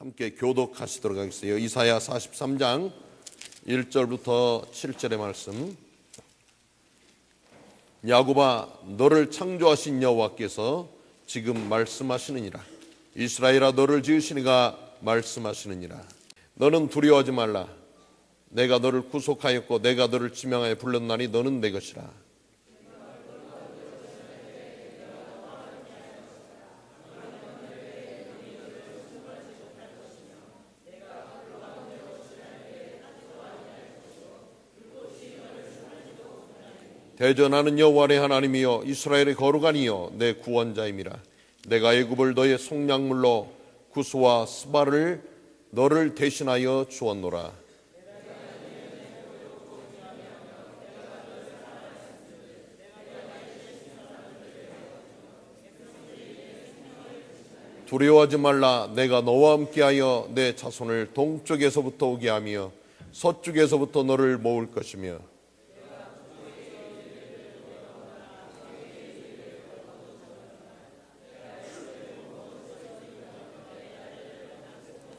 함께 교독하시도록 하겠습니다. 이사야 43장 1절부터 7절의 말씀. 야곱아, 너를 창조하신 여호와께서 지금 말씀하시느니라. 이스라엘아, 너를 지으시니가 말씀하시느니라. 너는 두려워하지 말라. 내가 너를 구속하였고 내가 너를 지명하여 불렀나니 너는 내 것이라. 대전하는 여호와의 하나님이여, 이스라엘의 거룩한 이여, 내 구원자임이라. 내가 애굽을 너의 속량물로 구스와 스바를 너를 대신하여 주었노라. 두려워하지 말라. 내가 너와 함께하여 내 자손을 동쪽에서부터 오게 하며 서쪽에서부터 너를 모을 것이며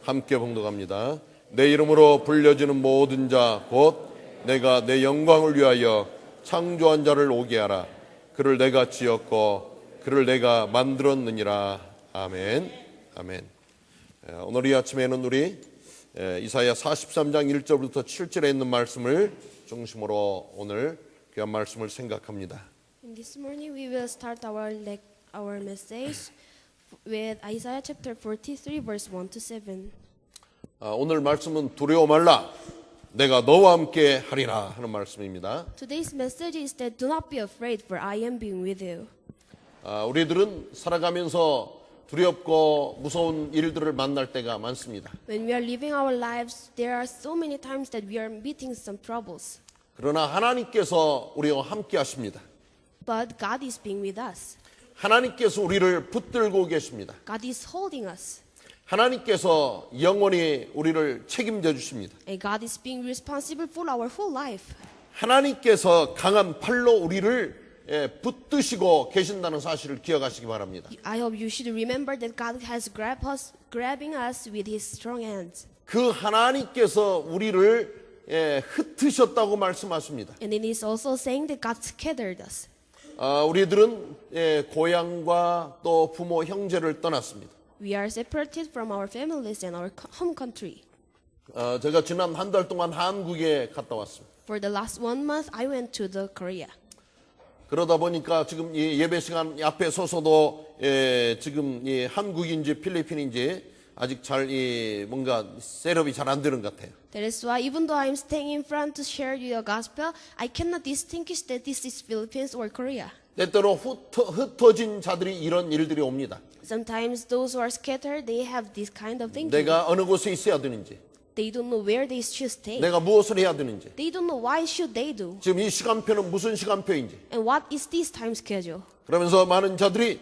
함께 봉독합니다. 내 이름으로 불려지는 모든 자 곧 내가 내 영광을 위하여 창조한 자를 오게 하라. 그를 내가 지었고 그를 내가 만들었느니라. 아멘. 아멘. 오늘 이 아침에는 우리 이사야 43장 1절부터 7절에 있는 말씀을 중심으로 오늘 귀한 말씀을 생각합니다. This morning we will start our message with Isaiah chapter 43 verse 1 to 7. 오늘 말씀은 두려워 말라. 내가 너와 함께 하리라 하는 말씀입니다. Today's message is that do not be afraid, for I am being with you. 우리들은 살아가면서 두렵고 무서운 일들을 만날 때가 많습니다. When we are living our lives, there are so many times that we are meeting some troubles. 그러나 하나님께서 우리와 함께 하십니다. But God is being with us. 하나님께서 우리를 붙들고 계십니다. God is holding us. 하나님께서 영원히 우리를 책임져 주십니다. And God is being responsible for our whole life. 하나님께서 강한 팔로 우리를 붙드시고 계신다는 사실을 기억하시기 바랍니다. I hope you should remember that God has grabbing us with His strong hands. 그 하나님께서 우리를 흩으셨다고 말씀하십니다. And it is also saying that God scattered us. 우리들은 고향과 또 부모, 형제를 떠났습니다. We are separated from our families and our home country. 제가 지난 한 달 동안 한국에 갔다 왔습니다. For the last 1 month, I went to the Korea. 그러다 보니까 지금 이 예배 시간 앞에 서서도 지금 이 한국인지 필리핀인지 아직 잘 뭔가 셋업이 잘 안 되는 것 같아요. That is why even though I'm staying in front to share the gospel, I cannot distinguish that this is Philippines or Korea. 때때로 흩어진 자들이 이런 일들이 옵니다. Sometimes those who are scattered, they have this kind of thinking. 내가 어느 곳에 있어야 되는지, They don't know where they should stay. 내가 무엇을 해야 되는지, They don't know why should they do. 지금 이 시간표는 무슨 시간표인지, And what is this time schedule? 그러면서 많은 자들이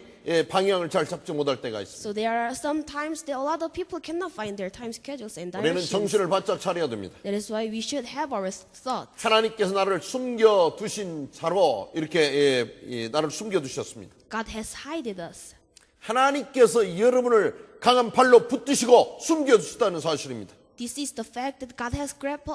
방향을 잘 잡지 못할 때가 있습니다. So there are some times that a lot of people cannot find their time schedules and 우리는 directions. 정신을 바짝 차려야 됩니다. That is why we should have our thoughts. 하나님께서 나를 숨겨 두신 자로 이렇게 나를 숨겨 두셨습니다. God has hidden us. 하나님께서 여러분을 강한 팔로 붙드시고 숨겨 두셨다는 사실입니다. This is the fact that God has grabbed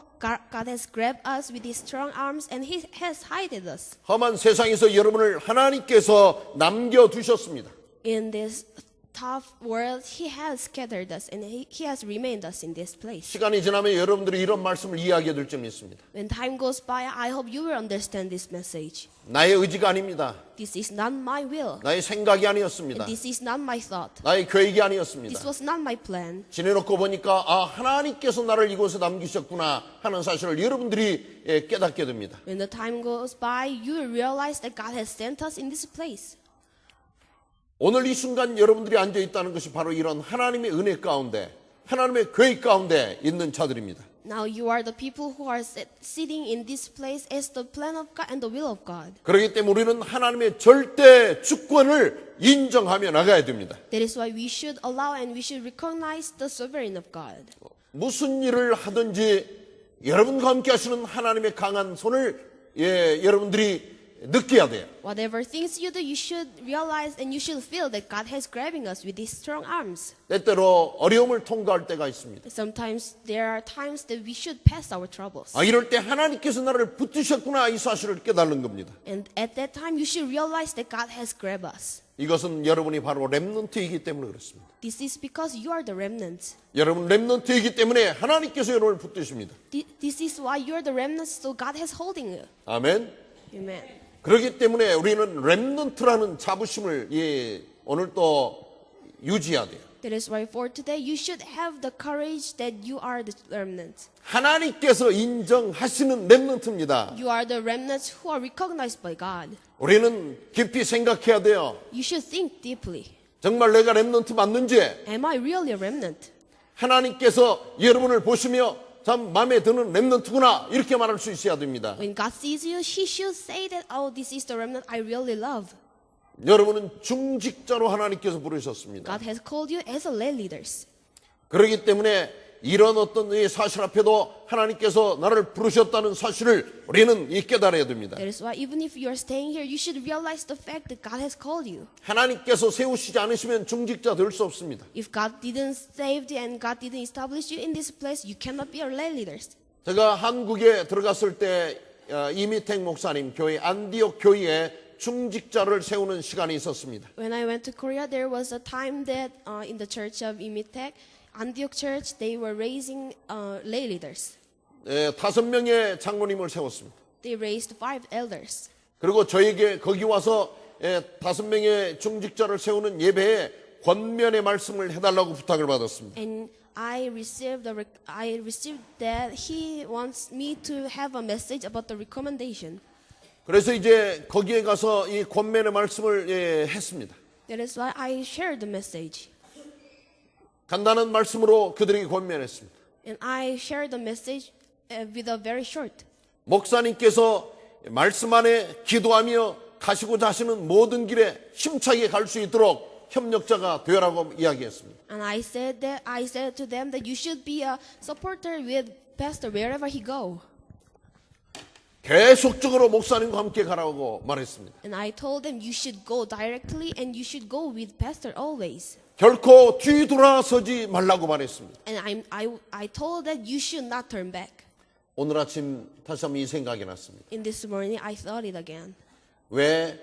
us with His strong arms and He has hidden us. 험한 세상에서 여러분을 하나님께서 남겨 두셨습니다. In this tough world, He has scattered us and He has remained us in this place. 시간이 지나면 여러분들이 이런 말씀을 이해하게 될 점이 있습니다. When time goes by, I hope you will understand this message. 나의 의지가 아닙니다. This is not my will. 나의 생각이 아니었습니다. And this is not my thought. 나의 계획이 아니었습니다. This was not my plan. 지내놓고 보니까 하나님께서 나를 이곳에 남기셨구나 하는 사실을 여러분들이 깨닫게 됩니다. When the time goes by, you will realize that God has sent us in this place. 오늘 이 순간 여러분들이 앉아있다는 것이 바로 이런 하나님의 은혜 가운데, 하나님의 계획 가운데 있는 자들입니다. Now you are the people who are sitting in this place as the plan of God and the will of God. 그렇기 때문에 우리는 하나님의 절대 주권을 인정하며 나가야 됩니다. That is why we should allow and we should recognize the sovereign of God. 무슨 일을 하든지 여러분과 함께 하시는 하나님의 강한 손을 여러분들이 느껴야 돼요. Whatever things you do, you should realize and you should feel that God has grabbing us with His strong arms. 때때로 어려움을 통과할 때가 있습니다. Sometimes there are times that we should pass our troubles. 이럴 때 하나님께서 나를 붙드셨구나 이 사실을 깨달는 겁니다. And at that time, you should realize that God has grabbed us. 이것은 여러분이 바로 렘넌트이기 때문에 그렇습니다. This is because you are the remnants. 여러분 렘넌트이기 때문에 하나님께서 여러분을 붙드십니다. This is why you are the remnants, so God has holding you. 아멘. Amen. 그렇기 때문에 우리는 렘넌트라는 자부심을 오늘 또 유지해야 돼요. That is why for today, you should have the courage that you are the remnants. 하나님께서 인정하시는 렘넌트입니다. You are the remnants who are recognized by God. 우리는 깊이 생각해야 돼요. You should think deeply. 정말 내가 렘넌트 맞는지 Am I really a remnant? 하나님께서 여러분을 보시며 참 마음에 드는 렘넌트구나 이렇게 말할 수 있어야 됩니다. When God sees you, He should say that, oh, this is the remnant I really love. 여러분은 중직자로 하나님께서 부르셨습니다. God has called you as a lay leaders. 그렇기 때문에 이런 어떤 이 사실 앞에도 하나님께서 나를 부르셨다는 사실을 우리는 깨달아야 됩니다. That is why even if you are staying here, you should realize the fact that God has called you. 하나님께서 세우시지 않으시면 중직자 될 수 없습니다. If God didn't save you and God didn't establish you in this place, you cannot be our lay leaders. 제가 한국에 들어갔을 때 이미택 목사님 교회 안디옥 교회에 중직자를 세우는 시간이 있었습니다. When I went to Korea, there was a time that in the church of Imitek, Antioch Church, they were raising lay leaders. 5명의 장로님을 세웠습니다. They raised 5 elders. 그리고 저에게 거기 와서 5명의 중직자를 세우는 예배에 권면의 말씀을 해달라고 부탁을 받았습니다. And I received that he wants me to have a message about the recommendation. 그래서 이제 거기에 가서 이 권면의 말씀을 했습니다. That is why I shared the message. 간단한 말씀으로 그들에게 권면했습니다. And I shared the message with a very short. 목사님께서 말씀 안에 기도하며 가시고자 하시는 모든 길에 힘차게 갈 수 있도록 협력자가 되라고 이야기했습니다. And I said to them that you should be a supporter with pastor wherever he go. 계속적으로 목사님과 함께 가라고 말했습니다. And I told them you should go directly and you should go with pastor always. 결코 뒤돌아서지 말라고 말했습니다. And I told that you should not turn back. 오늘 아침 다시 한번 이 생각이 났습니다. In this morning I thought it again. 왜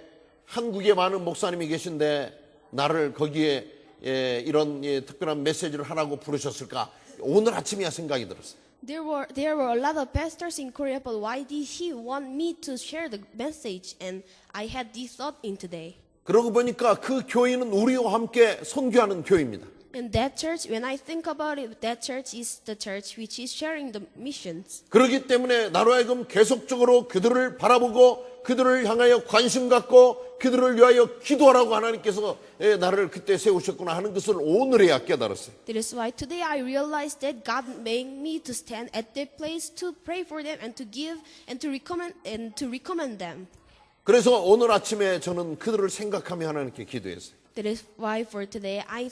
한국에 많은 목사님이 계신데 나를 거기에 이런 특별한 메시지를 하라고 부르셨을까? 오늘 아침이야 생각이 들었어요. There were a lot of pastors in Korea, but why did he want me to share the message? And I had this thought in today. 그러고 보니까 그 교회는 우리와 함께 선교하는 교회입니다. And that church, when I think about it, that church is the church which is sharing the missions. 그렇기 때문에 나로 하여금 계속적으로 그들을 바라보고 그들을 향하여 관심 갖고 그들을 위하여 기도하라고 하나님께서 나를 그때 세우셨구나 하는 것을 오늘에야 깨달았어요. That is why today I realized that God made me to stand at that place to pray for them and to give and to recommend them. 그래서 오늘 아침에 저는 그들을 생각하며 하나님께 기도했어요. That is why for today I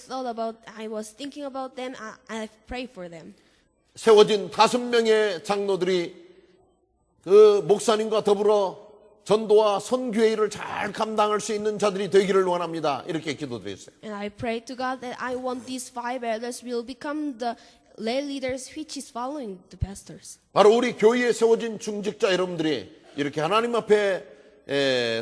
was thinking about them and I prayed for them. 세워진 5명의 장로들이 그 목사님과 더불어 전도와 선교의 일을 잘 감당할 수 있는 자들이 되기를 원합니다. 이렇게 기도드렸어요. And I pray to God that I want these 5 elders will become the lay leaders which is following the pastors. 바로 우리 교회에 세워진 중직자 여러분들이 이렇게 하나님 앞에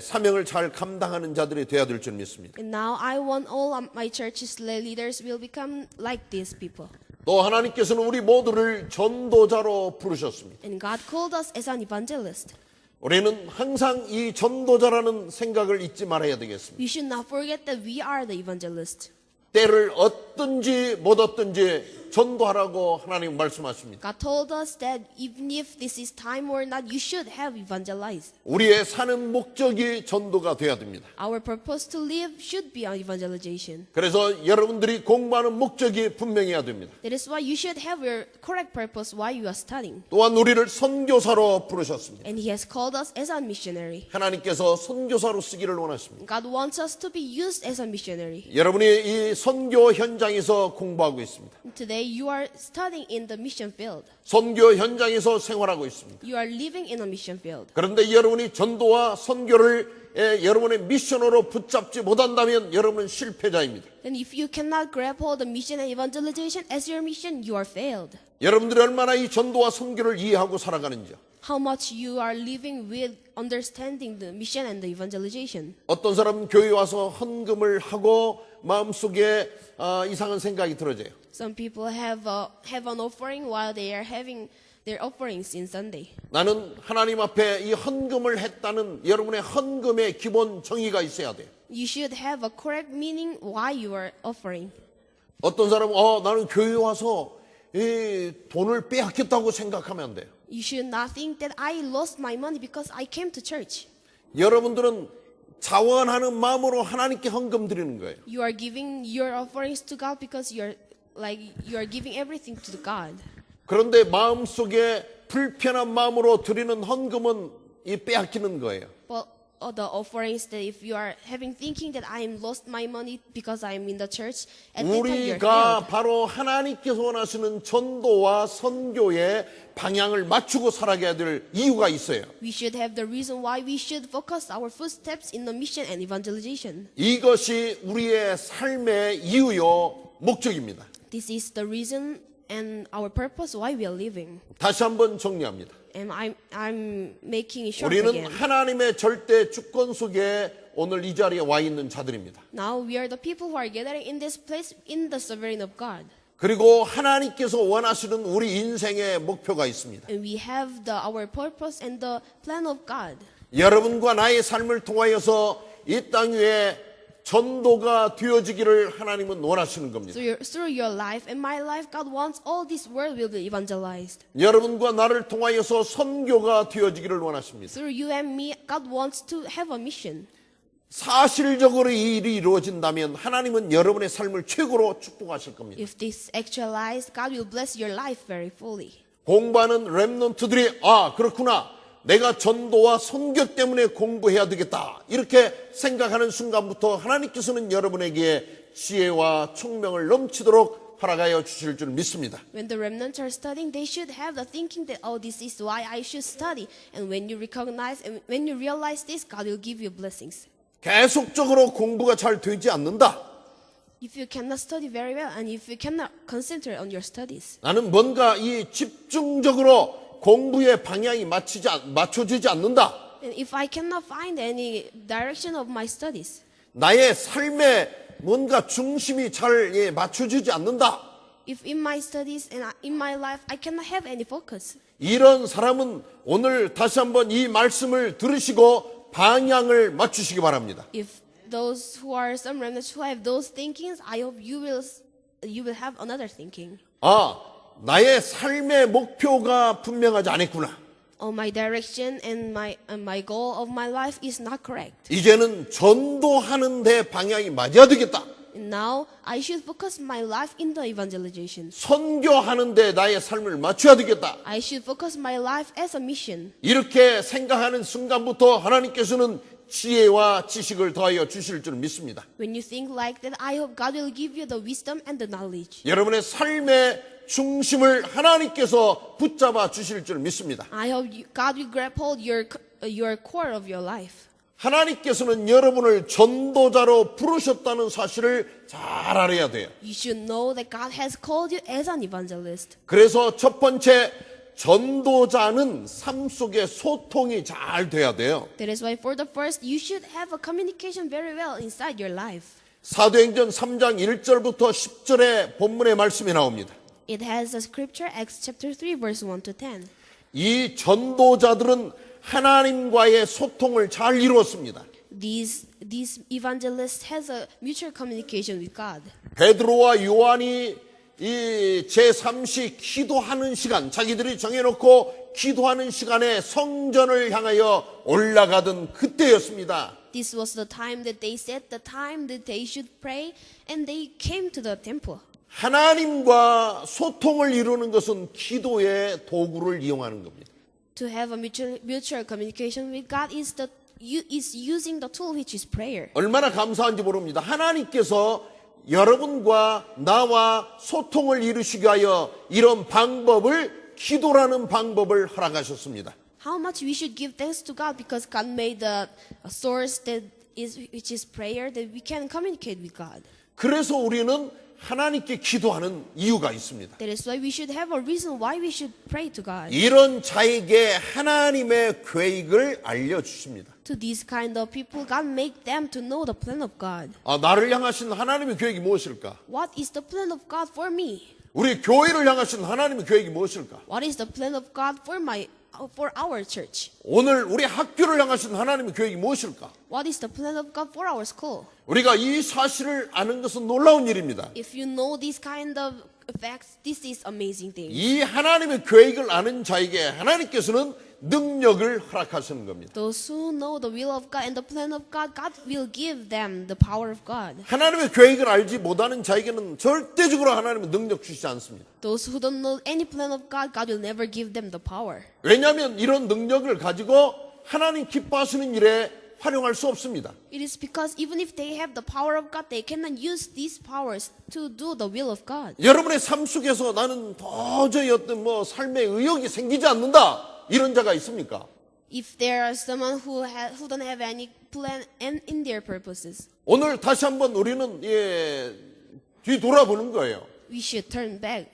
사명을 잘 감당하는 자들이 되어야 될 줄 믿습니다. And now I want all of my church's lay leaders will become like these people. 또 하나님께서는 우리 모두를 전도자로 부르셨습니다. And God called us as an evangelist. 우리는 항상 이 전도자라는 생각을 잊지 말아야 되겠습니다. We should not forget that we are the evangelist. 때를 얻든지 못 얻든지 전도하라고 하나님 말씀하십니다. God told us that even if this is time or not, you should have evangelized. 우리의 사는 목적이 전도가 돼야 됩니다. Our purpose to live should be on evangelization. 그래서 여러분들이 공부하는 목적이 분명해야 됩니다. That is why you should have your correct purpose while you are studying. 또한 우리를 선교사로 부르셨습니다. And He has called us as a missionary. 하나님께서 선교사로 쓰기를 원하십니다. God wants us to be used as a missionary. 여러분이 이 선교 현장에서 공부하고 있습니다. Today Today you are studying in the mission field. 선교 현장에서 생활하고 있습니다. You are living in a mission field. 그런데 여러분이 전도와 선교를 여러분의 미션으로 붙잡지 못한다면 여러분은 실패자입니다. And if you cannot grab hold of mission and evangelization as your mission, you are failed. 여러분들이 얼마나 이 전도와 선교를 이해하고 살아가는지요. How much you are living with understanding the mission and the evangelization. 어떤 사람은 교회 와서 헌금을 하고 마음속에 이상한 생각이 들어져요. Some people have an offering while they are having their offerings in Sunday. 나는 하나님 앞에 이 헌금을 했다는 여러분의 헌금의 기본 정의가 있어야 돼요. You should have a correct meaning why you are offering. 어떤 사람은 나는 교회 와서 이 돈을 빼앗겼다고 생각하면 안 돼요. You should not think that I lost my money because I came to church. 여러분들은 자원하는 마음으로 하나님께 헌금 드리는 거예요. You are giving your offerings to God because you are giving everything to God. 그런데 마음속에 불편한 마음으로 드리는 헌금은 이 빼앗기는 거예요. But the offerings that if you are having thinking that I am lost my money because I am in the church, at that time you're 우리가 failed. 바로 하나님께서 원하시는 전도와 선교의 방향을 맞추고 살아가야 될 이유가 있어요. We should have the reason why we should focus our footsteps in the mission and evangelization. 이것이 우리의 삶의 이유요 목적입니다. This is the reason and our purpose why we are living. 다시 한번 정리합니다. And I'm making it short 우리는 again. 하나님의 절대 주권 속에 오늘 이 자리에 와 있는 자들입니다. Now we are the people who are gathering in this place in the sovereign of God. 그리고 하나님께서 원하시는 우리 인생의 목표가 있습니다. And we have our purpose and the plan of God. 여러분과 나의 삶을 통하여서 이 땅 위에 전도가 되어지기를 하나님은 원하시는 겁니다. Through your life and my life, God wants all this world will be evangelized. 여러분과 나를 통하여서 선교가 되어지기를 원하십니다. Through you and me, God wants to have a mission. 사실적으로 이 일이 이루어진다면 하나님은 여러분의 삶을 최고로 축복하실 겁니다. If this actualized, God will bless your life very fully. 공부하는 렘넌트들이 그렇구나. 내가 전도와 선교 때문에 공부해야 되겠다. 이렇게 생각하는 순간부터 하나님께서는 여러분에게 지혜와 총명을 넘치도록 허락하여 주실 줄 믿습니다. When the remnants are studying, they should have the thinking that, this is why I should study. And when you recognize and when you realize this, God will give you blessings. 계속적으로 공부가 잘 되지 않는다. If you cannot study very well and if you cannot concentrate on your studies, 나는 뭔가 이 집중적으로 공부의 방향이 맞춰지지 않는다. and if I cannot find any direction of my studies, 나의 삶에 뭔가 중심이 잘 맞춰지지 않는다. if in my studies and in my life I cannot have any focus, 이런 사람은 오늘 다시 한번 이 말씀을 들으시고 방향을 맞추시기 바랍니다. if those who are some remnants who have those thinkings, I hope you will have another thinking. 나의 삶의 목표가 분명하지 않았구나. My direction and my goal of my life is not correct. 이제는 전도하는 데 방향이 맞아야 되겠다. And now I should focus my life in the evangelization. 선교하는 데 나의 삶을 맞춰야 되겠다. I should focus my life as a mission. 이렇게 생각하는 순간부터 하나님께서는 지혜와 지식을 더하여 주실 줄 믿습니다. When you think like that, I hope God will give you the wisdom and the knowledge. 여러분의 삶의 중심을 하나님께서 붙잡아 주실 줄 믿습니다. I hope God will grab hold your core of your life. 하나님께서는 여러분을 전도자로 부르셨다는 사실을 잘 알아야 돼요. You should know that God has called you as an evangelist. 그래서 첫 번째 전도자는 삶 속에 소통이 잘 돼야 돼요. That is why for the first, you should have a communication very well inside your life. 사도행전 3장 1절부터 10절의 본문의 말씀이 나옵니다. It has a scripture, Acts chapter 3, verse 1 to 10. 이 전도자들은 하나님과의 소통을 잘 이루었습니다. These evangelists has a mutual communication with God. 베드로와 요한이 이 제3시 기도하는 시간, 자기들이 정해놓고 기도하는 시간에 성전을 향하여 올라가던 그때였습니다. This was the time that they set the time that they should pray, and they came to the temple. 하나님과 소통을 이루는 것은 기도의 도구를 이용하는 겁니다. To have a mutual communication with God is using the tool which is prayer. 얼마나 감사한지 모릅니다. 하나님께서 여러분과 나와 소통을 이루시기 위하여 이런 방법을 기도라는 방법을 허락하셨습니다. How much we should give thanks to God because God made the source which is prayer, that we can communicate with God. 그래서 우리는 하나님께 기도하는 이유가 있습니다. That is why we should have a reason why we should pray to God. 이런 자에게 하나님의 계획을 알려주십니다. To these kind of people, God make them to know the plan of God. 나를 향하신 하나님의 계획이 무엇일까? What is the plan of God for me? 우리 교회를 향하신 하나님의 계획이 무엇일까? What is the plan of God for our church? 오늘 우리 학교를 향하신 하나님의 계획이 무엇일까? What is the plan of God for our school? 우리가 이 사실을 아는 것은 놀라운 일입니다. If you know this kind of facts, this is amazing thing. 이 하나님의 계획을 아는 자에게 하나님께서는 능력을 허락하시는 겁니다. Those who know the will of God and the plan of God, God will give them the power of God. 하나님의 계획을 알지 못하는 자에게는 절대적으로 하나님은 능력 주시지 않습니다. Those who don't know any plan of God, God will never give them the power. 왜냐하면 이런 능력을 가지고 하나님 기뻐하시는 일에 활용할 수 없습니다. It is because even if they have the power of God, they cannot use these powers to do the will of God. 여러분의 삶 속에서 나는 도저히 어떤 삶의 의욕이 생기지 않는다. 이런 자가 있습니까? If there are someone who don't have any plan and in their purposes, 오늘 다시 한번 우리는 뒤 돌아보는 거예요. we should turn back.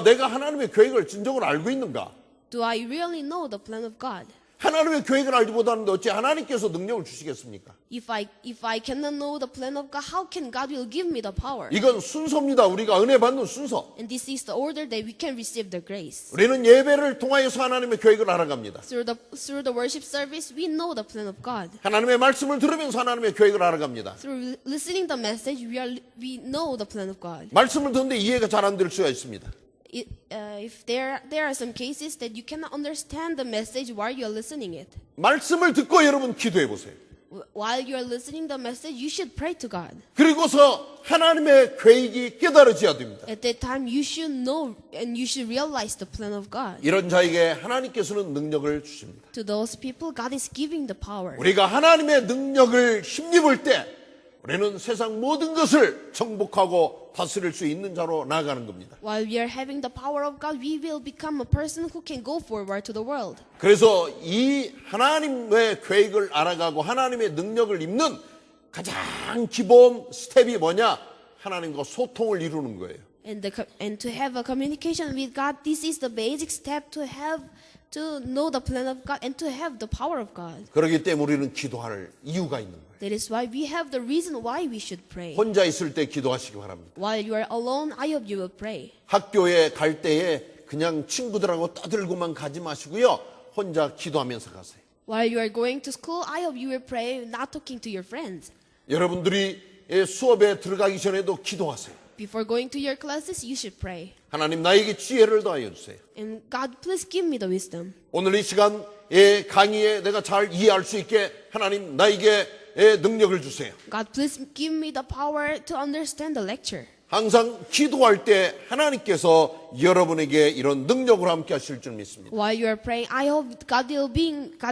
내가 하나님의 계획을 진정으로 알고 있는가? Do I really know the plan of God? 하나님의 계획을 알지 못하는데 어찌 하나님께서 능력을 주시겠습니까? If I cannot know the plan of God, how can God will give me the power? 이건 순서입니다. 우리가 은혜 받는 순서. And this is the order that we can receive the grace. 우리는 예배를 통하여서 하나님의 계획을 알아갑니다. Through the worship service, we know the plan of God. 하나님의 말씀을 들으면서 하나님의 계획을 알아갑니다. Through listening the message, we know the plan of God. 말씀을 듣는데 이해가 잘 안 될 수가 있습니다. If there are some cases that you cannot understand the message while you are listening it. 말씀을 듣고 여러분 기도해 보세요. While you are listening the message, you should pray to God. 그리고서 하나님의 계획이 깨달아져야 됩니다. At that time, you should know and you should realize the plan of God. 이런 자에게 하나님께서는 능력을 주십니다. To those people, God is giving the power. 우리가 하나님의 능력을 힘입을 때 우리는 세상 모든 것을 정복하고 다스릴 수 있는 자로 나아가는 겁니다. While we are having the power of God, we will become a person who can go forward to the world. 그래서 이 하나님의 계획을 알아가고 하나님의 능력을 입는 가장 기본 스텝이 뭐냐? 하나님과 소통을 이루는 거예요. And to have a communication with God, this is the basic step to know the plan of God and to have the power of God. 그렇기 때문에 우리는 기도할 이유가 있는 거예요. That is why we have the reason why we should pray. 혼자 있을 때 기도하시기 바랍니다. While you are alone, I hope you will pray. 학교에 갈 때에 그냥 친구들하고 떠들고만 가지 마시고요. 혼자 기도하면서 가세요. While you are going to school, I hope you will pray, not talking to your friends. 여러분들이 수업에 들어가기 전에도 기도하세요. Before going to your classes, you should pray. 하나님 나에게 지혜를 더하여 주세요. And God, please give me the wisdom. 오늘 이 시간의 강의에 내가 잘 이해할 수 있게 하나님 나에게 능력을 주세요. God, please give me the power to understand the lecture. 항상 기도할 때 하나님께서 여러분에게 이런 능력을 함께 하실 줄 믿습니다. While you are praying, I hope God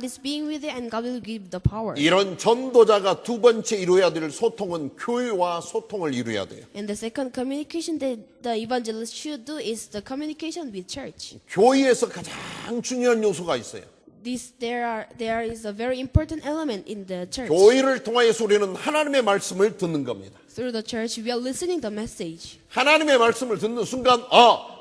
is being with you and God will give the power. 이런 전도자가 두 번째 이루어야 될 소통은 교회와 소통을 이루어야 돼요. And the second communication that the evangelist should do is the communication with church. 교회에서 가장 중요한 요소가 있어요. There is a very important element in the church. 교회를 통하여서 우리는 하나님의 말씀을 듣는 겁니다. Through the church, we are listening the message. 하나님의 말씀을 듣는 순간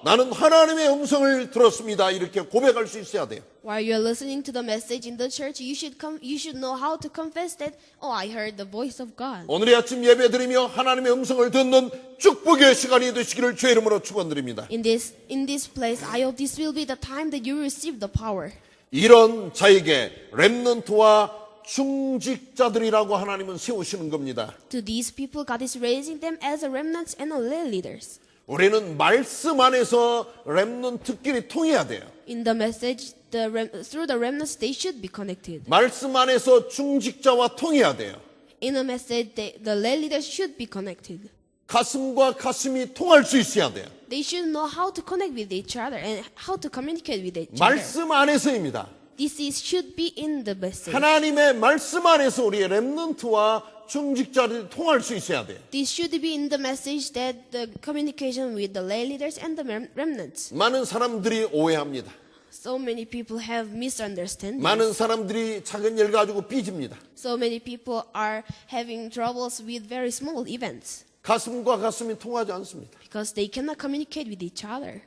나는 하나님의 음성을 들었습니다. 이렇게 고백할 수 있어야 돼요. While you are listening to the message in the church, you should know how to confess that, I heard the voice of God. 오늘의 아침 예배 드리며 하나님의 음성을 듣는 축복의 시간이 되시기를 주의 이름으로 축원드립니다. In this place, I hope this will be the time that you receive the power. 이런 자에게 렘넌트와 중직자들이라고 하나님은 세우시는 겁니다. To these people, God is raising them as a remnants and a lay leaders. 우리는 말씀 안에서 렘넌트끼리 통해야 돼요. In the message, through the remnants, they should be connected. 말씀 안에서 중직자와 통해야 돼요. In a message, the lay leaders should be connected. 가슴과 가슴이 통할 수 있어야 돼요. They should know how to connect with each other and how to communicate with each other. 말씀 안에서입니다. This should be in the message. 하나님의 말씀 안에서 우리의 렘넌트와 중직자들이 통할 수 있어야 돼요. This should be in the message that the communication with the lay leaders and the remnants. 많은 사람들이 오해합니다. So many people have misunderstandings. 많은 사람들이 작은 일 가지고 삐집니다. So many people are having troubles with very small events 가슴과 가슴이 통하지 않습니다. because they cannot communicate with each other.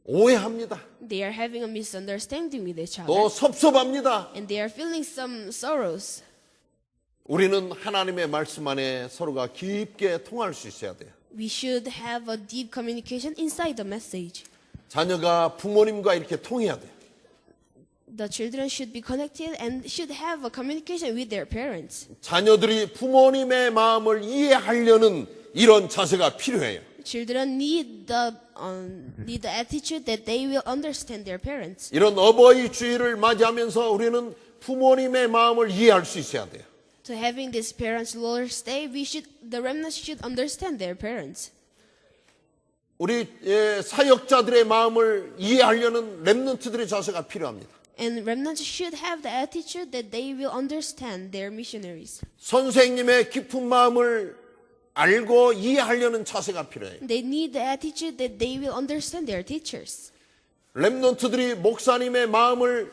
오해합니다. They are having a misunderstanding with each other. 또 섭섭합니다. And they are feeling some sorrows. 우리는 하나님의 말씀 안에 서로가 깊게 통할 수 있어야 돼요. We should have a deep communication inside the message. 자녀가 부모님과 이렇게 통해야 돼요. The children should be connected and should have a communication with their parents. 자녀들이 부모님의 마음을 이해하려는 이런 자세가 필요해요. Children need the attitude that they will understand their parents. 이런 어버이 주일을 맞이하면서 우리는 부모님의 마음을 이해할 수 있어야 돼요. So having this parents' Lord's Day, the remnants should understand their parents. 우리 사역자들의 마음을 이해하려는 렘넌트들의 자세가 필요합니다. And remnants should have the attitude that they will understand their missionaries. 선생님의 깊은 마음을 알고 이해하려는 자세가 필요해요. They need the attitude that they will understand their teachers. 렘넌트들이 목사님의 마음을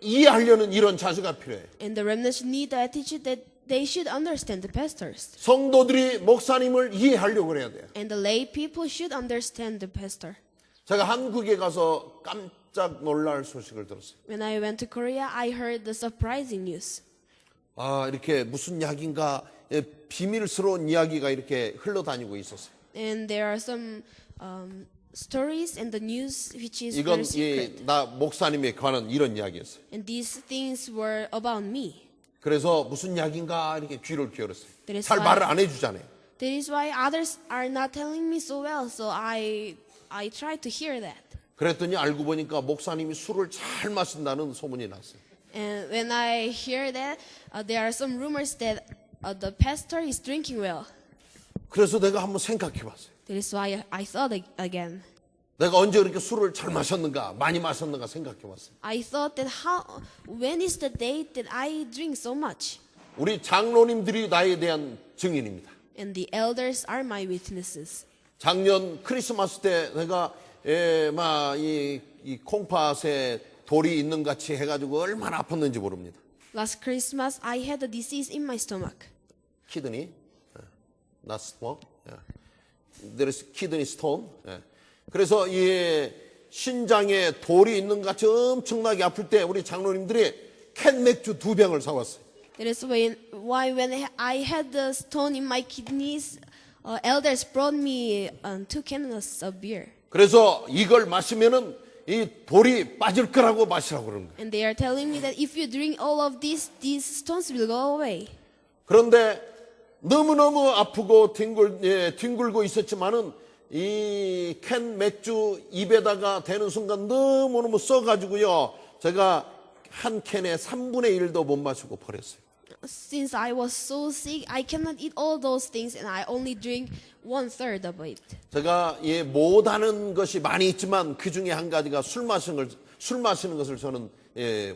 이해하려는 이런 자세가 필요해요. And the remnants need the attitude that they should understand the pastors. 성도들이 목사님을 이해하려고 그래야 돼요. And the lay people should understand the pastor. 제가 한국에 가서 깜짝 놀랄 소식을 들었어요. When I went to Korea, I heard the surprising news. 아, 이렇게 무슨 이야기인가 비밀스러운 이야기가 이렇게 흘러다니고 있었어요. And there are some stories and the news which is 이건 very secret. 나 목사님에 관한 이런 이야기였어요. And these things were about me. 그래서 무슨 이야기인가 이렇게 귀를 기울였어요. That is 잘 why- 말을 안 해주잖아요. That is why others are not telling me so well, so I try to hear that. 그랬더니 알고 보니까 목사님이 술을 잘 마신다는 소문이 났어요. And when I hear that, there are some rumors that the pastor is drinking well. 그래서 내가 한번 생각해봤어요. That is why I thought again. 내가 언제 그렇게 술을 잘 마셨는가, 많이 마셨는가 생각해봤어요. I thought that when is the date that I drink so much? 우리 장로님들이 나에 대한 증인입니다. And the elders are my witnesses. 작년 크리스마스 때 내가 이 콩팥에 돌이 있는 같이 해가지고 얼마나 아팠는지 모릅니다. Last Christmas, I had a disease in my stomach. 키드니, not stomach. There is kidney stone. 그래서 이 신장에 돌이 있는 것 같이 엄청나게 아플 때 우리 장로님들이 캔 맥주 2병을 사왔어요. That is why when I had the stone in my kidneys, elders brought me 2 cans of beer. 그래서 이걸 마시면은 이 돌이 빠질 거라고 마시라고 그러는 거예요. And they are telling me that if you drink all of these stones will go away. 그런데 너무너무 아프고 뒹굴고 있었지만은 이 캔 맥주 입에다가 대는 순간 너무너무 써가지고요. 제가 한 캔에 3분의 1도 못 마시고 버렸어요. Since I was so sick, I cannot eat all those things and I only drink 1/3 of it. 제가 못하는 것이 많이 있지만 그 중에 한 가지가 술 마시는 것을 저는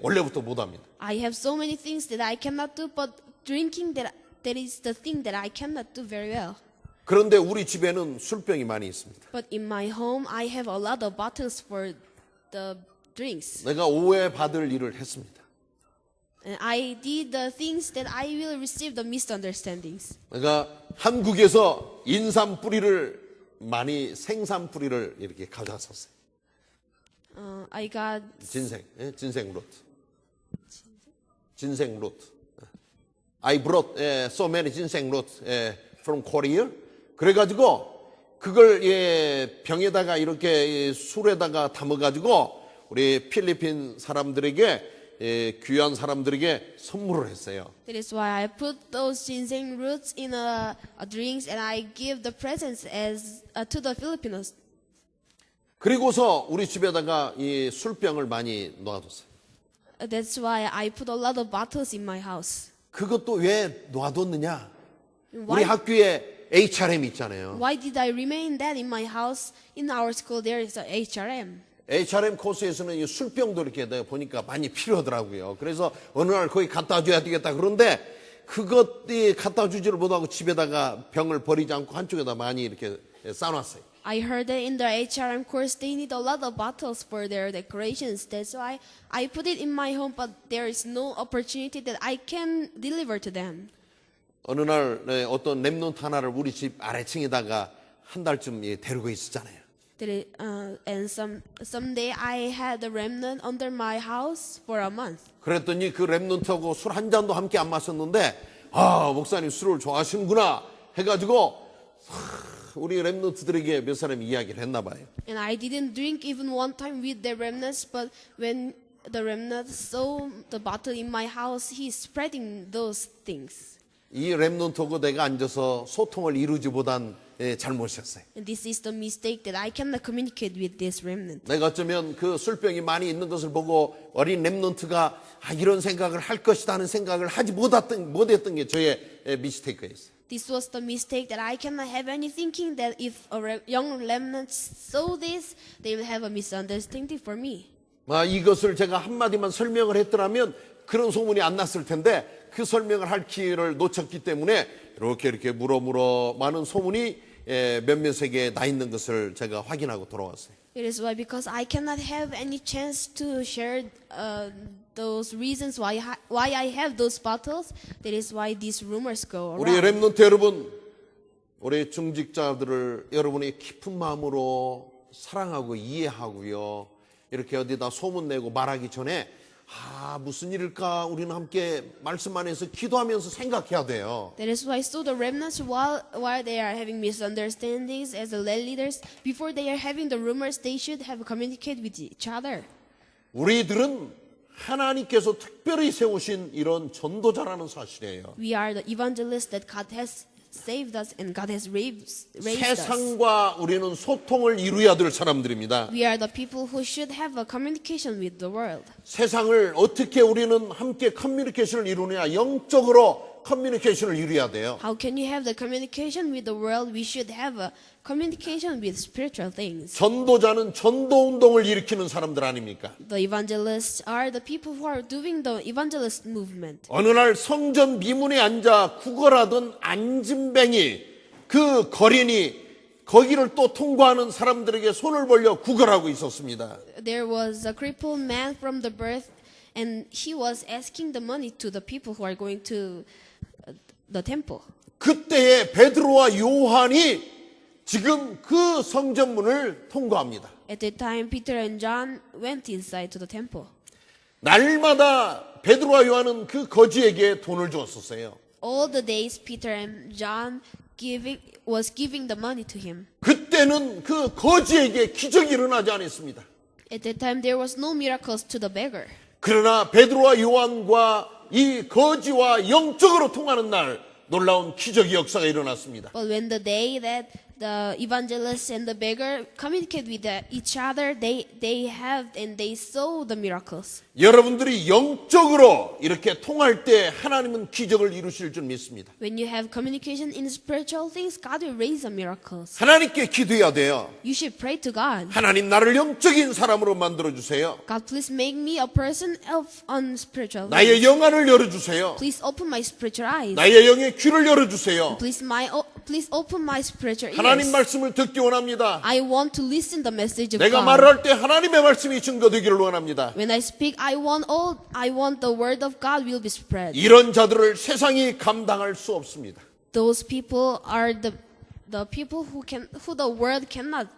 원래부터 못합니다. I have so many things that I cannot do, but drinking that is the thing that I cannot do very well. 그런데 우리 집에는 술병이 많이 있습니다. But in my home, I have a lot of bottles for the drinks. 내가 오해받을 일을 했습니다. And I did the things that I will receive the misunderstandings. 내가 한국에서 인삼 뿌리를 생산 뿌리를 이렇게 가져왔었어요. I got 진생 root. I brought so many ginseng roots from Korea. 그래가지고 그걸 병에다가 이렇게 술에다가 담아가지고 우리 필리핀 사람들에게 귀한 사람들에게 선물을 했어요. That is why I put those ginseng roots in a drinks and I give the presents to the Filipinos. 그리고서 우리 집에다가 이 술병을 많이 놔뒀어요. That's why I put a lot of bottles in my house. 그것도 왜 놔뒀느냐? 우리 Why, 학교에 HRM 있잖아요. why did I remain that in my house? In our school there is a HRM. HRM 코스에서는 이 술병도 이렇게 내가 보니까 많이 필요하더라고요. 그래서 어느 날 거기 갖다 줘야 되겠다. 그런데 그것에 갖다 주지를 못하고 집에다가 병을 버리지 않고 한쪽에다 많이 이렇게 쌓아놨어요. I heard that in the HRM course they need a lot of bottles for their decorations. That's why I put it in my home, but there is no opportunity that I can deliver to them. 어느 날 어떤 랩논트 하나를 우리 집 아래층에다가 한 달쯤 데리고 있었잖아요. And someday I had a remnant under my house for a month. 그랬더니 그 랩논트하고 술 한 잔도 함께 안 마셨는데 아 목사님 술을 좋아하시는구나 해가지고 우리 랩논트들에게 몇 사람이 이야기를 했나 봐요. And I didn't drink even one time with the remnants, but when the remnant saw the bottle in my house, he's spreading those things. 이 랩논트하고 내가 앉아서 소통을 이루지 못한 잘못이었어요. And this is the mistake that I cannot communicate with this remnant. 내가 어쩌면 그 술병이 많이 있는 것을 보고 어린 랩논트가 이런 생각을 할 것이다 하는 생각을 하지 못했던 게 저의 미스테이크였어요. This was the mistake that I cannot have any thinking that if a young remnant saw this, they will have a misunderstanding for me. 이것을 제가 한마디만 설명을 했더라면 그런 소문이 안 났을 텐데 그 설명을 할 기회를 놓쳤기 때문에 이렇게 물어 많은 소문이 몇몇에게 나 있는 것을 제가 확인하고 돌아왔어요. It is why because I cannot have any chance to share those reasons why I have those bottles. That is why these rumors go 우리 around. 랩논트 여러분, 우리 중직자들을 여러분의 깊은 마음으로 사랑하고 이해하고요. 이렇게 어디다 소문내고 말하기 전에 무슨 일일까 우리는 함께 말씀 안에서 기도하면서 생각해야 돼요. That is why so the remnants while they are having misunderstandings as the lay leaders, before they are having the rumors, they should have communicated with each other. 우리들은 하나님께서 특별히 세우신 이런 전도자라는 사실이에요. We are the evangelists that God has saved us and God has raised us. 세상과 우리는 소통을 이루어야 될 사람들입니다. We are the people who should have a communication with the world. 세상을 어떻게 우리는 함께 커뮤니케이션을 이루느냐 영적으로 커뮤니케이션을 이루어야 돼요. How can you have the communication with the world? We should have a communication with spiritual things. 전도자는 전도 운동을 일으키는 사람들 아닙니까? The evangelists are the people who are doing the evangelist movement. 어느 날 성전 미문에 앉아 구걸하던 안진뱅이 그 거린이 거기를 또 통과하는 사람들에게 손을 벌려 구걸하고 있었습니다. There was a crippled man from the birth, and he was asking the money to the people who are going to the temple. 그때에 베드로와 요한이 지금 그 성전문을 통과합니다. At that time, Peter and John went inside to the temple. 날마다 베드로와 요한은 그 거지에게 돈을 주었었어요. All the days, Peter and John was giving the money to him. 그때는 그 거지에게 기적이 일어나지 않았습니다. At that time, there was no miracles to the beggar. 그러나 베드로와 요한과 이 거지와 영적으로 통하는 날 놀라운 기적의 역사가 일어났습니다. But when the day that the evangelist and the beggar communicate with each other, they have and they saw the miracles. 여러분들이 영적으로 이렇게 통할 때 하나님은 기적을 이루실 줄 믿습니다. When you have communication in spiritual things, God will raise the miracles. 하나님께 기도해야 돼요. You should pray to God. 하나님 나를 영적인 사람으로 만들어 주세요. God, please make me a person of unspiritual. 나의 영안을 열어 주세요. Please open my spiritual eyes. 나의 영의 귀를 열어 주세요. Please open my spiritual ears. 하나님 말씀을 듣기 원합니다. I want to listen the message of 내가 God. 말을 할 때 하나님의 말씀이 증거되기를 원합니다. When I speak, I want the word of God will be spread. 이런 자들을 세상이 감당할 수 없습니다. Those people are the people who the world cannot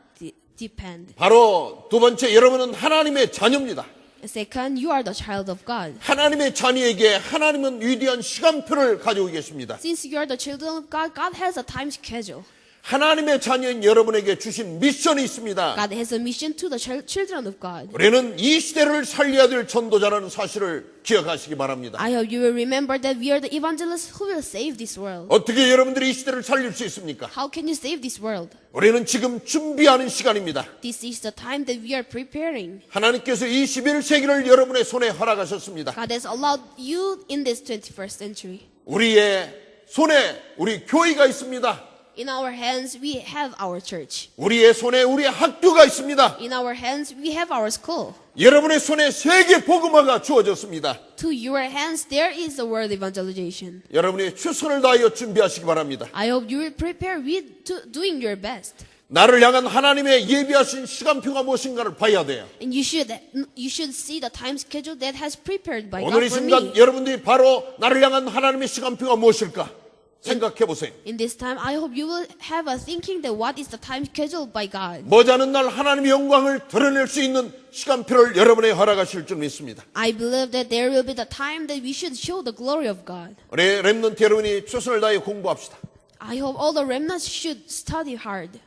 depend. 바로 두 번째, 여러분은 하나님의 자녀입니다. Second, you are the child of God. 하나님의 자녀에게 하나님은 위대한 시간표를 가지고 계십니다. Since you are the children of God, God has a time schedule. 하나님의 자녀인 여러분에게 주신 미션이 있습니다. God has a mission to the children of God. 우리는 이 시대를 살려야 될 전도자라는 사실을 기억하시기 바랍니다. I hope you will remember that we are the evangelists who will save this world. 어떻게 여러분들이 이 시대를 살릴 수 있습니까? How can you save this world? 우리는 지금 준비하는 시간입니다. This is the time that we are preparing. 하나님께서 21세기를 여러분의 손에 허락하셨습니다. God has allowed you in this 21st century. 우리의 손에 우리 교회가 있습니다. In our hands, we have our church. 우리의 손에 우리의 학교가 있습니다. In our hands, we have our school. 여러분의 손에 세계 복음화가 주어졌습니다. To your hands, there is the word evangelization. 여러분이 최선을 다하여 준비하시기 바랍니다. I hope you will prepare with doing your best. 나를 향한 하나님의 예비하신 시간표가 무엇인가를 봐야 돼요. And you should see the time schedule that has prepared by 오늘 이 God for 순간 me. 여러분들이 바로 나를 향한 하나님의 시간표가 무엇일까 생각해 보세요. In this time, I hope you will have a thinking that what is the time schedule by God. 머지않은 날 하나님의 영광을 드러낼 수 있는 시간표를 여러분에게 허락하실 줄 믿습니다. I believe that there will be the time that we should show the glory of God. 우리 렘넌트 여러분이 최선을 다해 공부합시다. I hope all the remnants should study hard.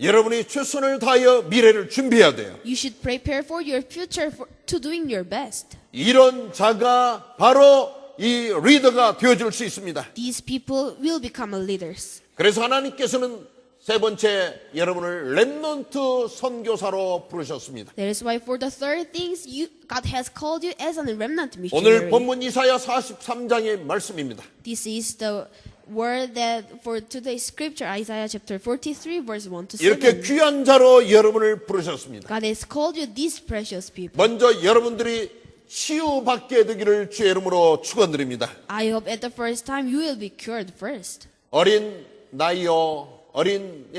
여러분이 최선을 다하여 미래를 준비해야 돼요. You should prepare for your future to doing your best. 이런 자가 바로 이 리더가 되어줄 수 있습니다. These people will become leaders. 그래서 하나님께서는 세 번째 여러분을 렘넌트 선교사로 부르셨습니다. That is why for the third things, God has called you as a remnant 오늘 missionary. 본문 이사야 43장의 말씀입니다. This is the word that for today's scripture, Isaiah chapter 43, verse 1 to 7. 이렇게 귀한 자로 여러분을 부르셨습니다. God has called you these precious people. 먼저 여러분들이 치유받게 되기를 주의 이름으로 축원드립니다. I hope at the first time you will be cured first. 어린 나이요 어린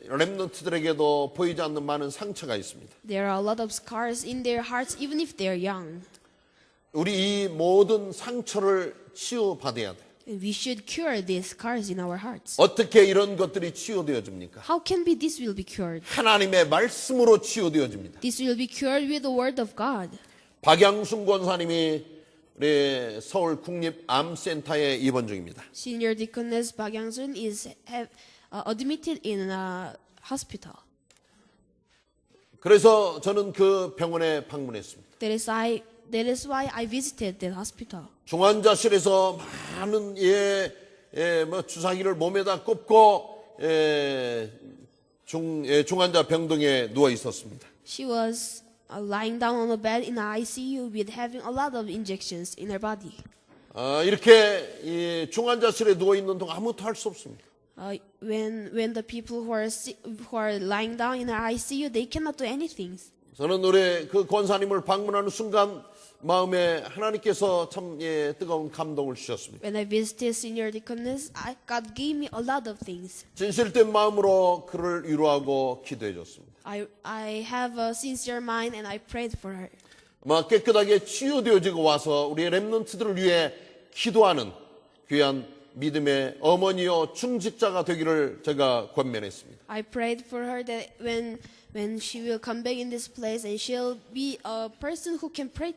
렘넌트들에게도 보이지 않는 많은 상처가 있습니다. There are a lot of scars in their hearts even if they are young. 우리 이 모든 상처를 치유받아야 돼. And we should cure these scars in our hearts. 어떻게 이런 것들이 치유되어집니까? How can be this will be cured? 하나님의 말씀으로 치유되어집니다. This will be cured with the word of God. 박양순 권사님이 우리 서울 국립암센터에 입원 중입니다. Senior Deaconess Park Yang-sun is admitted in a hospital. 그래서 저는 그 병원에 방문했습니다. That is why I visited that hospital. 중환자실에서 많은 주사기를 몸에다 꼽고 중환자 병동에 누워 있었습니다. She was lying down on a bed in the ICU with having a lot of injections in her body. 이렇게 이 중환자실에 누워 있는 동안 아무것도 할 수 없습니다. When the people who are lying down in the ICU, they cannot do anything. 저는 우리 그 권사님을 방문하는 순간 마음에 하나님께서 참 뜨거운 감동을 주셨습니다. When I visited Senior Deaconess, God gave me a lot of things. 진실된 마음으로 그를 위로하고 기도해 줬습니다. I have a sincere mind and I prayed for her. 깨끗하게 치유되어지고 와서 우리 렘넌트들을 위해 기도하는 귀한 믿음의 어머니요 중직자가 되기를 제가 권면했습니다. I prayed for her that when she will come back in this place and she'll be a person who can pray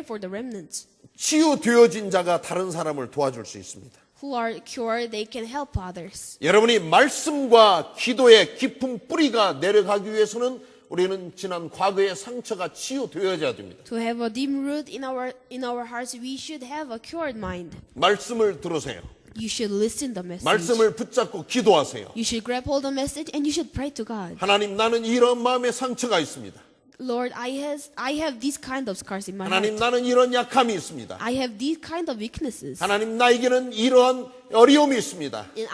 for the remnants. 치유되어진 자가 다른 사람을 도와줄 수 있습니다. Who are cured, they can help others. 여러분이 말씀과 기도의 깊은 뿌리가 내려가기 위해서는 우리는 지난 과거의 상처가 치유되어야 됩니다. To have a deep root in our hearts, we should have a cured mind. 말씀을 들으세요. You should listen the message. 말씀을 붙잡고 기도하세요. You should grab hold the message and you should pray to God. 하나님, 나는 이런 마음의 상처가 있습니다. Lord, I have these kind of scars in my 하나님, heart. 나는 이런 약함이 있습니다. I have these kind of weaknesses. 하나님, 나에게는 이러한 어려움이 있습니다. And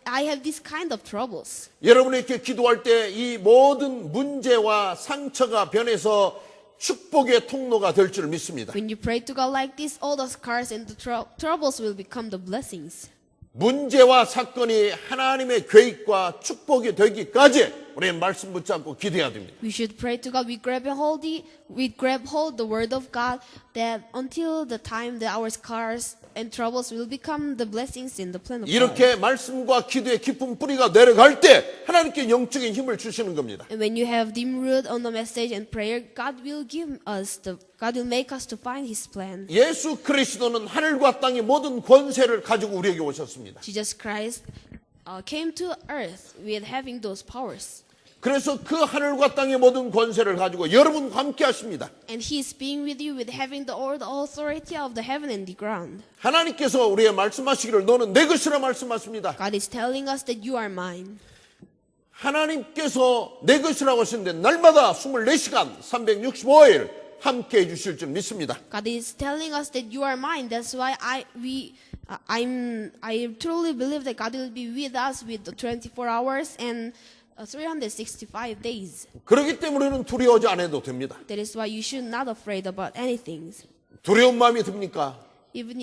I have these kind of troubles. 여러분에게 기도할 때 이 모든 문제와 상처가 변해서 축복의 통로가 될 줄 믿습니다. When you pray to God like this, all the scars and the troubles will become the blessings. 문제와 사건이 하나님의 계획과 축복이 되기까지 우리의 말씀 붙잡고 기도해야 됩니다. We should pray to God. We grab hold the word of God that until the time that our scars and troubles will become the blessings in the plan of God. 이렇게 말씀과 기도의 깊은 뿌리가 내려갈 때 하나님께 영적인 힘을 주시는 겁니다. And when you have deep root on the message and prayer, God will make us to find His plan. 예수 그리스도는 하늘과 땅의 모든 권세를 가지고 우리에게 오셨습니다. Jesus Christ came to earth with having those powers. 그래서 그 하늘과 땅의 모든 권세를 가지고 여러분과 함께 하십니다. And He is being with you with having all the authority of the heaven and the ground. 하나님께서 우리의 말씀하시기를 너는 내 것이라 말씀하십니다. God is telling us that you are mine. 하나님께서 내 것이라고 하시는데 날마다 24시간 365일 함께 해주실 줄 믿습니다. God is telling us that you are mine. That's why I truly believe that God will be with us with the 24 hours and 365 days. 그렇기 때문에 우리는 두려워하지 않아도 됩니다. That is why you should not afraid about anything. 두려운 마음이 듭니까? Even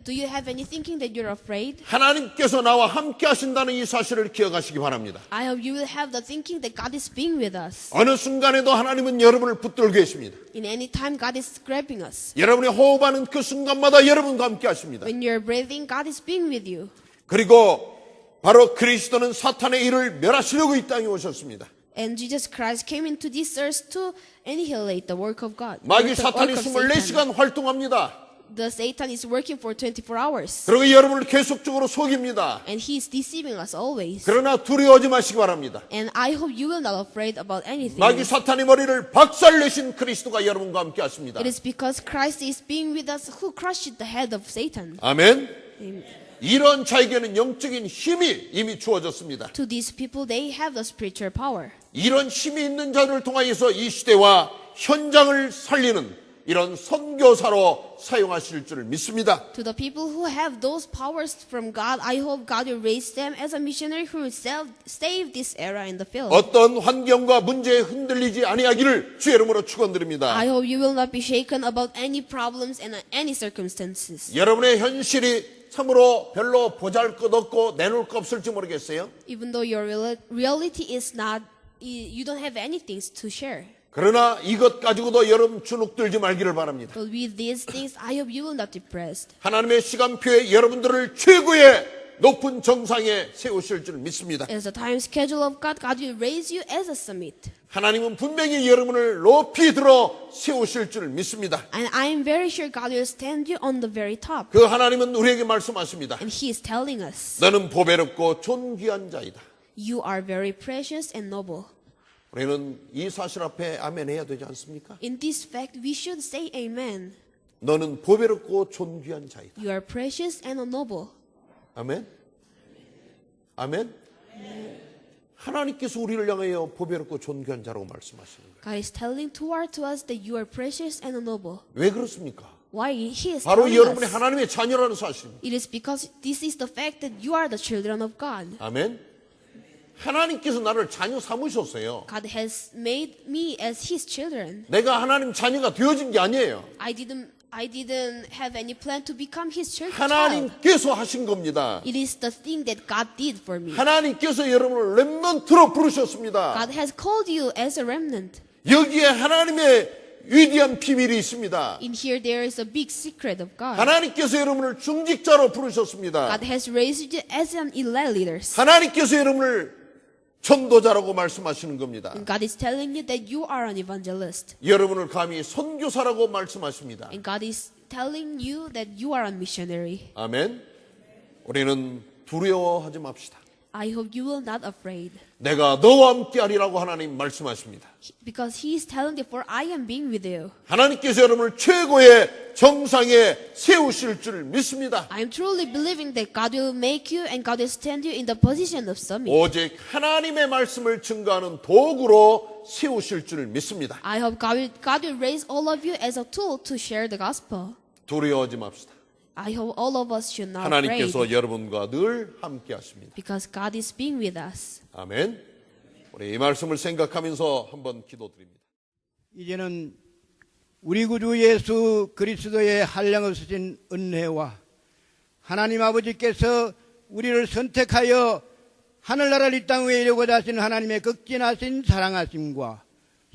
do you have any thinking that you're afraid? 하나님께서 나와 함께 하신다는 이 사실을 기억하시기 바랍니다. I hope you will have the thinking that God is being with us. 어느 순간에도 하나님은 여러분을 붙들고 계십니다. In any time, God is grabbing us. 여러분이 호흡하는 그 순간마다 여러분과 함께 하십니다. When you're breathing, God is being with you. 그리고 바로 그리스도는 사탄의 일을 멸하시려고 이 땅에 오셨습니다. And Jesus Christ came into this earth to annihilate the work of God. 마귀 The 사탄이 work of Satan. 24시간 활동합니다. The Satan is working for 24 hours. 그리고 여러분을 계속적으로 속입니다. And he is deceiving us always. 그러나 두려워하지 마시기 바랍니다. And I hope you will not afraid about anything. 마귀 사탄의 머리를 박살내신 그리스도가 여러분과 함께 하십니다. It is because Christ is being with us who crushed the head of Satan. 아멘. Amen. 이런 자에게는 영적인 힘이 이미 주어졌습니다. To these people, they have the spiritual power. 이런 힘이 있는 자들을 통하여서 이 시대와 현장을 살리는 이런 선교사로 사용하실 줄을 믿습니다. To the people who have those powers from God, I hope God will raise them as a missionary who will save this era in the field. 어떤 환경과 문제에 흔들리지 아니하기를 주의 이름으로 축원드립니다. I hope you will not be shaken about any problems and any circumstances. 여러분의 현실이 참으로 별로 보잘것없고 내놓을 거 없을지 모르겠어요. Even though your reality is not, you don't have anything to share. 그러나 이것 가지고도 여러분 주눅들지 말기를 바랍니다. But with these things, I hope you will not be depressed. 하나님의 시간표에 여러분들을 최고의 높은 정상에 세우실 줄 믿습니다. As the time schedule of God, God will raise you as a summit. 하나님은 분명히 여러분을 높이 들어 세우실 줄 믿습니다. And I am very sure God will stand you on the very top. 그 하나님은 우리에게 말씀하십니다. And He is telling us, 너는 보배롭고 존귀한 자이다. you are very precious and noble. 우리는 이 사실 앞에 아멘 해야 되지 않습니까? In this fact, we should say amen. 너는 보배롭고 존귀한 자이다. You are precious and noble. 아멘? 아멘? 하나님께서 우리를 향하여 보배롭고 존귀한 자라고 말씀하시는 거예요. God is telling to us that you are precious and noble. 왜 그렇습니까? Why He is 바로 telling 여러분이 us? 하나님의 자녀라는 사실입니다. It is because this is the fact that you are the children of God. 아멘? 하나님께서 나를 자녀 삼으셨어요. God has made me as His children. 내가 하나님 자녀가 되어진 게 아니에요. I didn't have any plan to become His child. 하나님께서 하신 겁니다. It is the thing that God did for me. 하나님께서 여러분을 렘넌트로 부르셨습니다. God has called you as a remnant. 여기에 하나님의 위대한 비밀이 있습니다. In here there is a big secret of God. 하나님께서 여러분을 중직자로 부르셨습니다. God has raised you as an elect leaders. 하나님께서 여러분을 전도자라고 말씀하시는 겁니다. And God is telling you that you are an evangelist. 여러분을 감히 선교사라고 말씀하십니다. And God is telling you that you are a missionary. 아멘. 우리는 두려워하지 맙시다. I hope you will not afraid. 내가 너와 함께하리라고 하나님 말씀하십니다. Because He is telling you, for I am being with you. 하나님께서 여러분을 최고의 정상에 세우실 줄 믿습니다. I am truly believing that God will make you and God will stand you in the position of summit. 오직 하나님의 말씀을 증거하는 도구로 세우실 줄 믿습니다. I hope God will raise all of you as a tool to share the gospel. 두려워하지 맙시다. I hope all of us should not 하나님께서 afraid. 여러분과 늘 함께 하십니다. Because God is being with us. 아멘. 우리 이 말씀을 생각하면서 한번 기도드립니다. 이제는 우리 구주 예수 그리스도의 한량없으신 은혜와 하나님 아버지께서 우리를 선택하여 하늘나라를 이 땅 위에 이루고자 하신 하나님의 극진하신 사랑하심과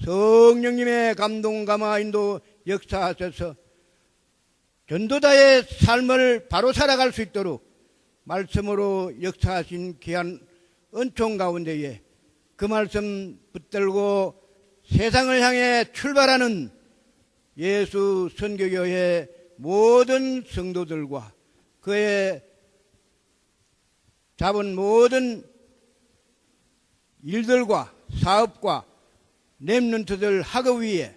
성령님의 감동 감화 인도 역사하셔서 전도자의 삶을 바로 살아갈 수 있도록 말씀으로 역사하신 귀한 은총 가운데에 그 말씀 붙들고 세상을 향해 출발하는 예수 선교교회 모든 성도들과 그의 잡은 모든 일들과 사업과 렘넌트들 학업 위에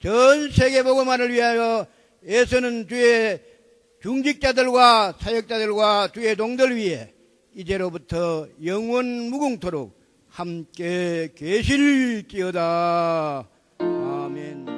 전 세계 복음화를 위하여 애쓰는 주의 중직자들과 사역자들과 주의 동들 위에 이제로부터 영원 무궁토록 함께 계실지어다. 아멘.